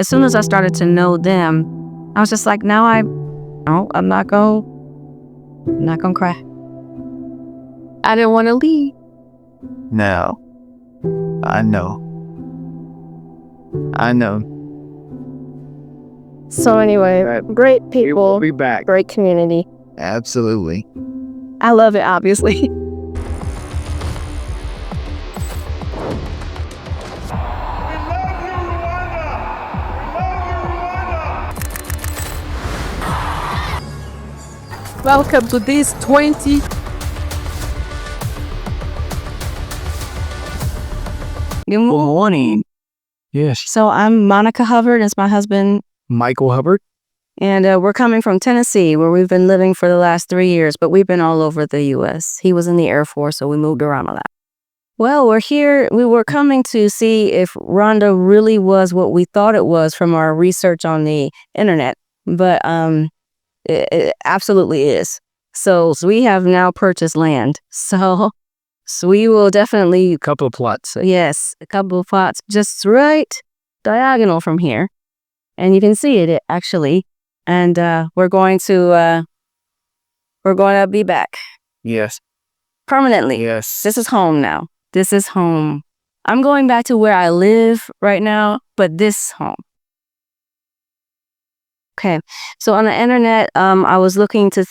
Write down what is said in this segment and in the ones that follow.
as soon as I started to know them, I was just like, now I'm not gonna cry. I didn't want to leave. No. I know. So anyway, great people. We'll be back. Great community. Absolutely. I love it, obviously. Welcome to this 20. Good morning. Yes. So I'm Monica Hubbard. It's my husband. Michael Hubbard. And we're coming from Tennessee, where we've been living for the last 3 years, but we've been all over the U.S. He was in the Air Force, so we moved around a lot. Well, we're here. We were coming to see if Rwanda really was what we thought it was from our research on the internet, but it absolutely is. So we have now purchased land. So we will definitely... A couple of plots. Yes, a couple of plots just right diagonal from here. And you can see it actually. And we're going to be back. Yes. Permanently. Yes. This is home now. This is home. I'm going back to where I live right now, but this home. Okay, so on the internet, I was looking to,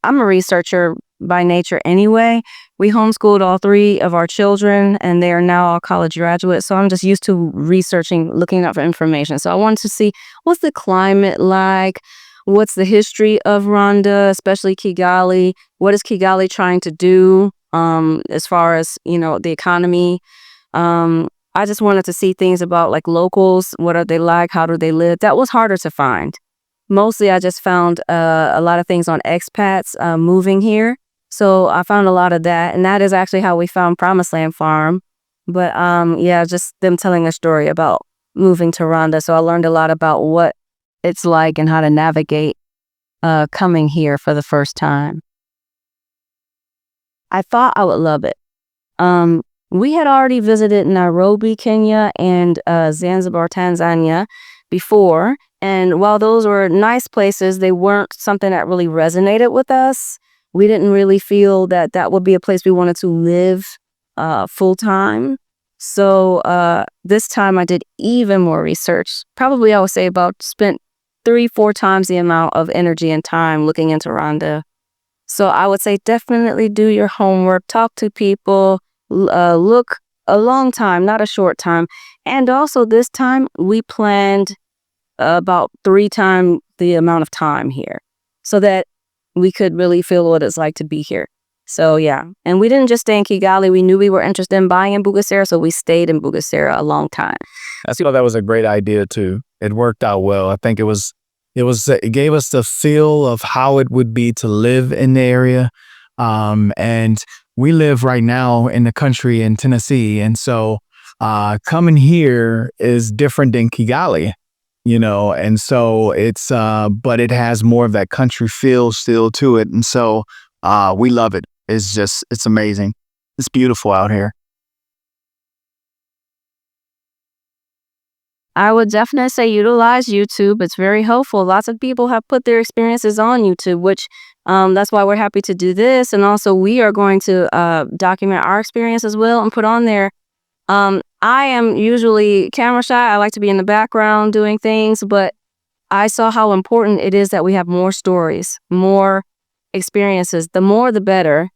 I'm a researcher by nature anyway. We homeschooled all 3 of our children, and they are now all college graduates. So I'm just used to researching, looking up for information. So I wanted to see, what's the climate like? What's the history of Rwanda, especially Kigali? What is Kigali trying to do as far as, the economy? I just wanted to see things about like locals. What are they like? How do they live? That was harder to find. Mostly, I just found a lot of things on expats moving here. So I found a lot of that. And that is actually how we found Promised Land Farm. But yeah, just them telling a story about moving to Rwanda. So I learned a lot about what it's like and how to navigate coming here for the first time. I thought I would love it. We had already visited Nairobi, Kenya, and Zanzibar, Tanzania before. And while those were nice places, they weren't something that really resonated with us. We didn't really feel that that would be a place we wanted to live full time. So this time I did even more research. Probably I would say spent 3-4 times the amount of energy and time looking into Rwanda. So I would say definitely do your homework, talk to people, look a long time, not a short time. And also this time we planned about 3 times the amount of time here so that we could really feel what it's like to be here. So yeah, and we didn't just stay in Kigali. We knew we were interested in buying in Bugesera, so we stayed in Bugesera a long time. I thought that was a great idea too. It worked out well. I think it gave us the feel of how it would be to live in the area. And we live right now in the country in Tennessee. And so coming here is different than Kigali. And so it's, but it has more of that country feel still to it. And so we love it. It's amazing. It's beautiful out here. I would definitely say utilize YouTube. It's very helpful. Lots of people have put their experiences on YouTube, which that's why we're happy to do this. And also we are going to document our experience as well and put on there. I am usually camera shy. I like to be in the background doing things, but I saw how important it is that we have more stories, more experiences. The more, the better,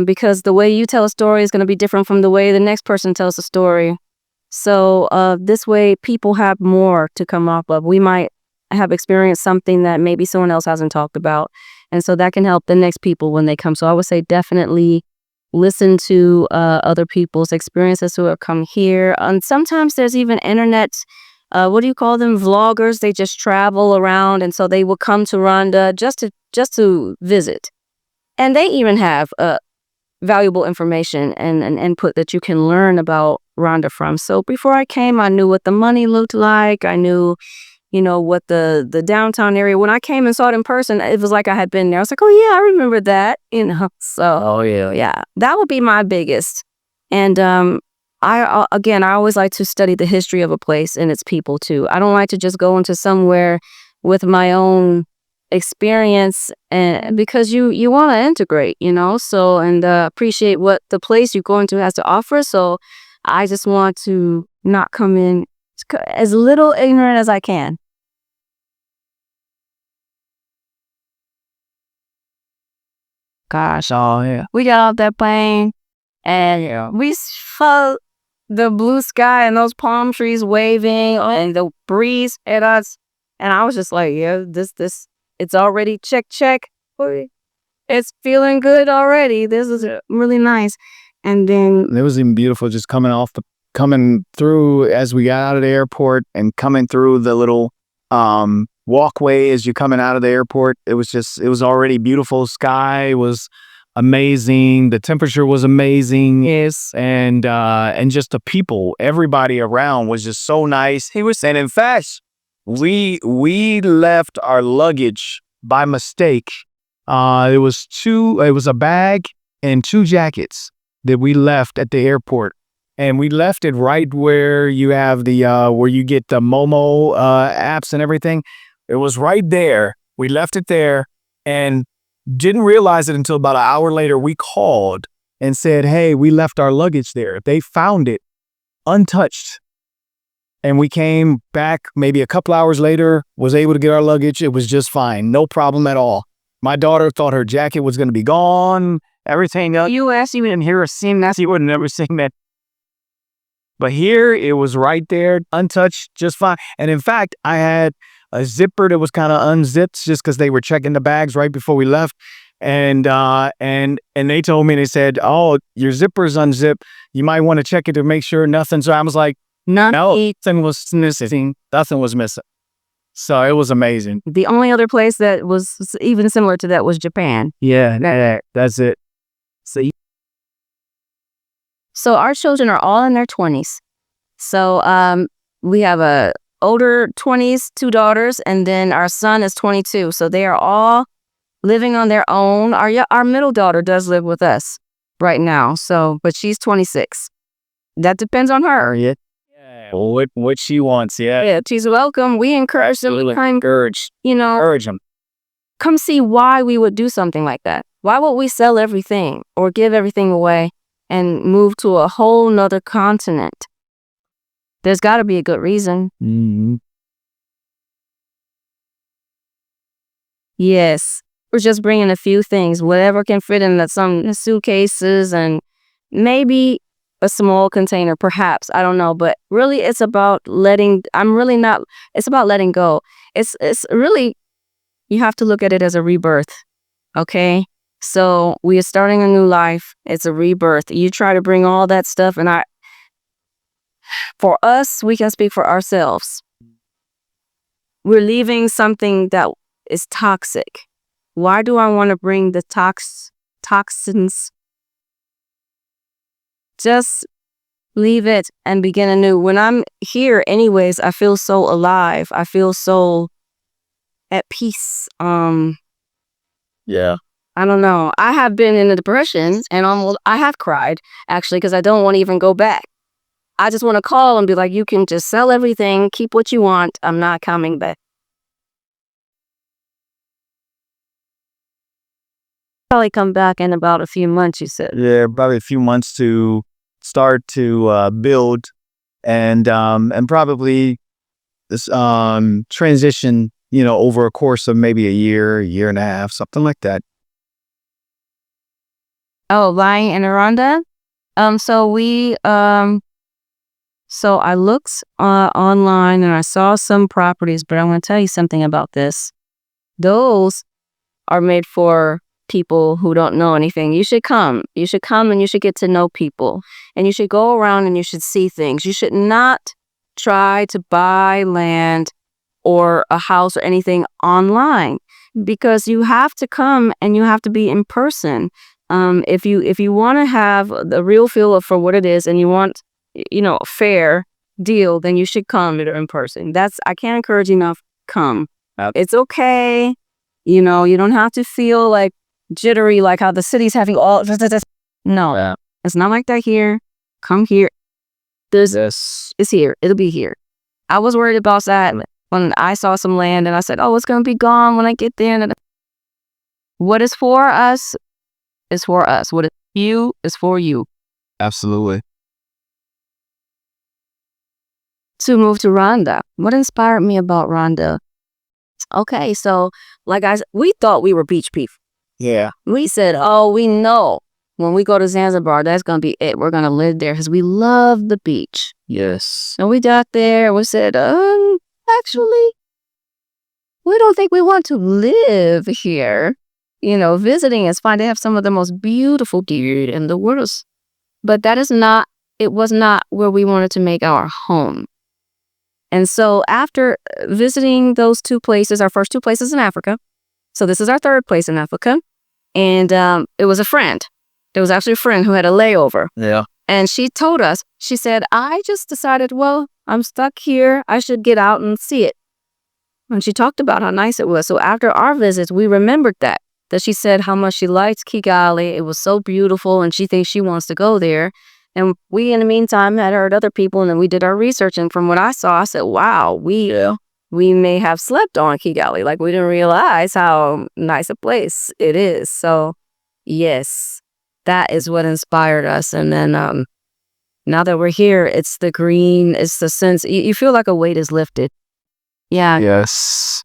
because the way you tell a story is going to be different from the way the next person tells a story. So this way, people have more to come up of. We might have experienced something that maybe someone else hasn't talked about. And so that can help the next people when they come. So I would say definitely listen to other people's experiences who have come here. And sometimes there's even internet, what do you call them? Vloggers. They just travel around. And so they will come to Rwanda just to visit. And they even have valuable information and input that you can learn about Rwanda from. So before I came, I knew what the money looked like. I knew, what the downtown area. When I came and saw it in person, it was like I had been there. I was like, oh yeah, I remember that. So yeah, that would be my biggest. And again, I always like to study the history of a place and its people too. I don't like to just go into somewhere with my own experience, and because you want to integrate, so, and appreciate what the place you're going to has to offer. So I just want to not come in as little ignorant as I can. Gosh, Oh yeah. we got off that plane and we felt the blue sky and those palm trees waving and the breeze at us. And I was just like, yeah, this, it's already check. Boy, it's feeling good already. This is really nice. And then It was even beautiful just coming through as we got out of the airport and coming through the little walkway as you're coming out of the airport. It was already beautiful. Sky was amazing. The temperature was amazing. Yes. And just the people, everybody around was just so nice. And in fact, we left our luggage by mistake. It was a bag and 2 jackets that we left at the airport. And we left it right where you have the where you get the Momo apps and everything. It was right there. We left it there and didn't realize it until about an hour later. We called and said, "Hey, we left our luggage there." They found it untouched. And we came back maybe a couple hours later, was able to get our luggage. It was just fine. No problem at all. My daughter thought her jacket was going to be gone. Everything else. You didn't hear her sing that. You would have never seen that. But here, it was right there, untouched, just fine. And in fact, I had a zipper that was kind of unzipped just because they were checking the bags right before we left. And they told me, they said, "Oh, your zipper's unzipped. You might want to check it to make sure nothing." So I was like, nothing was missing. Nothing was missing. So it was amazing. The only other place that was even similar to that was Japan. Yeah, that's it. So our children are all in their 20s. So we have a older 20s, 2 daughters, and then our son is 22. So they are all living on their own. Our middle daughter does live with us right now. So, but she's 26. That depends on her. Yeah. What she wants. Yeah, she's welcome. We encourage them. Encourage them. Come see why we would do something like that. Why would we sell everything or give everything away and move to a whole nother continent? There's got to be a good reason. Mm-hmm. Yes. We're just bringing a few things, whatever can fit in some suitcases and maybe a small container, perhaps. I don't know. But really, it's about it's about letting go. It's really, you have to look at it as a rebirth. Okay? So we are starting a new life. It's a rebirth. You try to bring all that stuff, and for us, we can speak for ourselves. We're leaving something that is toxic. Why do I want to bring the toxins? Just leave it and begin anew. When I'm here anyways, I feel so alive. I feel so at peace. Yeah. I don't know. I have been in a depression and I have cried actually because I don't want to even go back. I just want to call and be like, you can just sell everything, keep what you want. I'm not coming back. Probably come back in about a few months, you said. Yeah, probably a few months to start to build and probably this transition, over a course of maybe a year and a half, something like that. Oh, lying in Rwanda? So I looked online and I saw some properties, but I want to tell you something about this. Those are made for people who don't know anything. You should come. You should come and you should get to know people. And you should go around and you should see things. You should not try to buy land or a house or anything online, because you have to come and you have to be in person. If you want to have the real feel for what it is and you want, a fair deal, then you should come in person. I can't encourage you enough. Come. It's okay. You don't have to feel like jittery, like how the city's having all. No, it's not like that here. Come here. It's here. It'll be here. I was worried about that when I saw some land and I said, oh, it's going to be gone when I get there. And what is for us is for us. What is you is for you. Absolutely. To move to Rwanda. What inspired me about Rwanda? Okay, so we thought we were beach people. Yeah. We said, oh, we know when we go to Zanzibar, that's going to be it. We're going to live there because we love the beach. Yes. And we got there and we said, actually, we don't think we want to live here. You know, visiting is fine. They have some of the most beautiful deer in the world. But it was not where we wanted to make our home. And so after visiting those two places, our first two places in Africa, so this is our third place in Africa, and it was a friend. There was actually a friend who had a layover. Yeah. And she told us, she said, I just decided, well, I'm stuck here. I should get out and see it. And she talked about how nice it was. So after our visits, we remembered that she said how much she liked Kigali. It was so beautiful and she thinks she wants to go there. And we, in the meantime, had heard other people and then we did our research. And from what I saw, I said, wow, we may have slept on Kigali. Like we didn't realize how nice a place it is. So yes, that is what inspired us. And then now that we're here, it's the green, it's the sense, you feel like a weight is lifted. Yeah. Yes.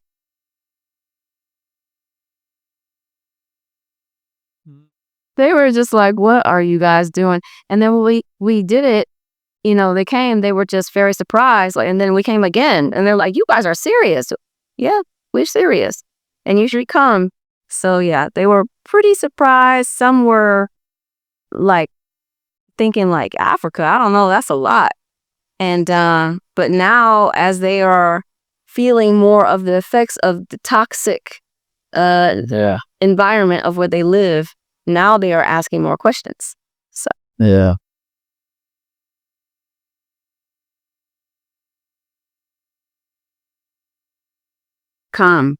They were just like, what are you guys doing? And then when we did it, you know, they were just very surprised. Like, and then we came again and they're like, you guys are serious. Yeah, we're serious. And usually come. So yeah, they were pretty surprised. Some were like thinking like Africa, I don't know, that's a lot. And but now as they are feeling more of the effects of the toxic environment of where they live, now they are asking more questions. So yeah. Come.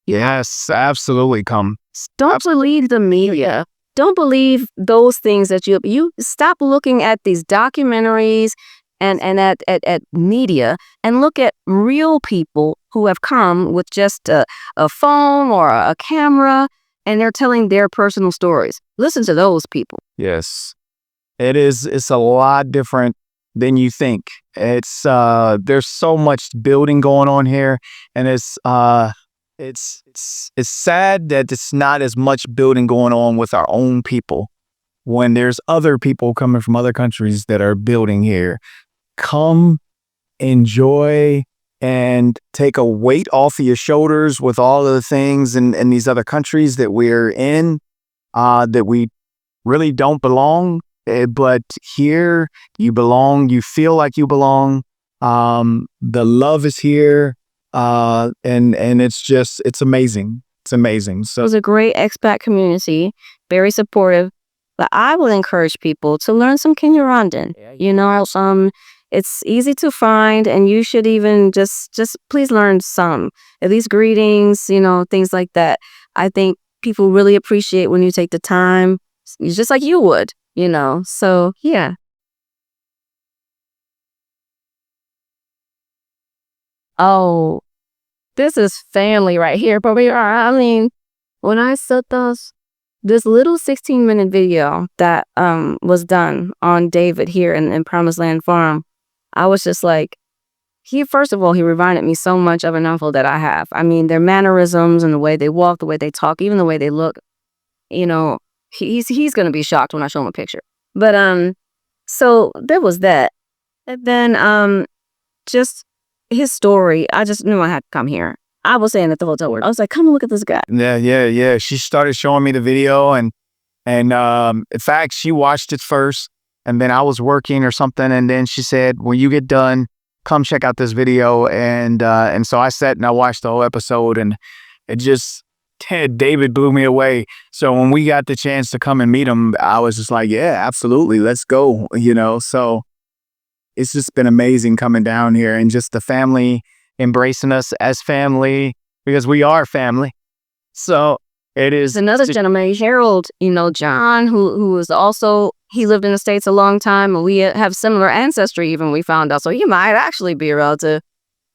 Yes, absolutely come. Don't believe the media. Don't believe those things that you stop looking at these documentaries and at media and look at real people who have come with just a phone or a camera and they're telling their personal stories. Listen to those people. Yes. It's a lot different than you think. It's there's so much building going on here and it's sad that it's not as much building going on with our own people when there's other people coming from other countries that are building here. Come, enjoy, and take a weight off of your shoulders with all of the things in these other countries that we're in, that we really don't belong. But here you belong. You feel like you belong. The love is here. And it's amazing. It's amazing. So it was a great expat community, very supportive. But I would encourage people to learn some Kinyarwanda. You know, it's easy to find, and you should even just please learn some, at least greetings, you know, things like that. I think people really appreciate when you take the time, just like you would, you know. So yeah. Oh, this is family right here. But I mean, when I saw this little 16-minute video that was done on David here in Promised Land Farm, I was just like, first of all, he reminded me so much of an uncle that I have. I mean, their mannerisms and the way they walk, the way they talk, even the way they look, you know, he's going to be shocked when I show him a picture. But so there was that. And then just his story, I just knew I had to come here. I was saying at the hotel word, I was like, come and look at this guy. Yeah. She started showing me the video and in fact, she watched it first and then I was working or something. And then she said, when you get done, come check out this video. And so I sat and I watched the whole episode and it just, David blew me away. So when we got the chance to come and meet him, I was just like, yeah, absolutely. Let's go. You know, so it's just been amazing coming down here and just the family embracing us as family because we are family. So it is another gentleman, Harold, you know, John, who was also he lived in the States a long time, and we have similar ancestry even, we found out. So he might actually be a relative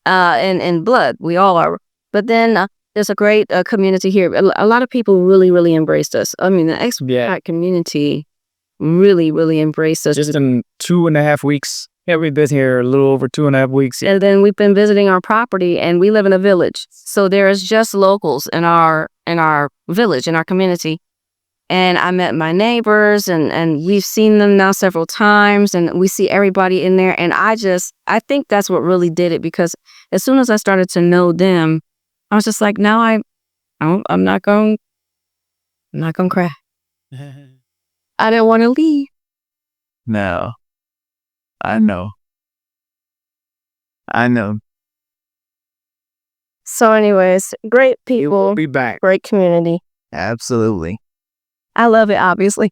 in blood. We all are. But then there's a great community here. A lot of people really, really embraced us. I mean, the expat community really, really embraced us. Just in 2.5 weeks. Yeah, we've been here a little over 2.5 weeks. And then we've been visiting our property, and we live in a village. So there is just locals in our village, in our community. And I met my neighbors, and we've seen them now several times, and we see everybody in there. And I think that's what really did it, because as soon as I started to know them, I was just like, now I'm not going to cry. I didn't want to leave. No. I know. So anyways, great people. We'll be back. Great community. Absolutely. I love it, obviously.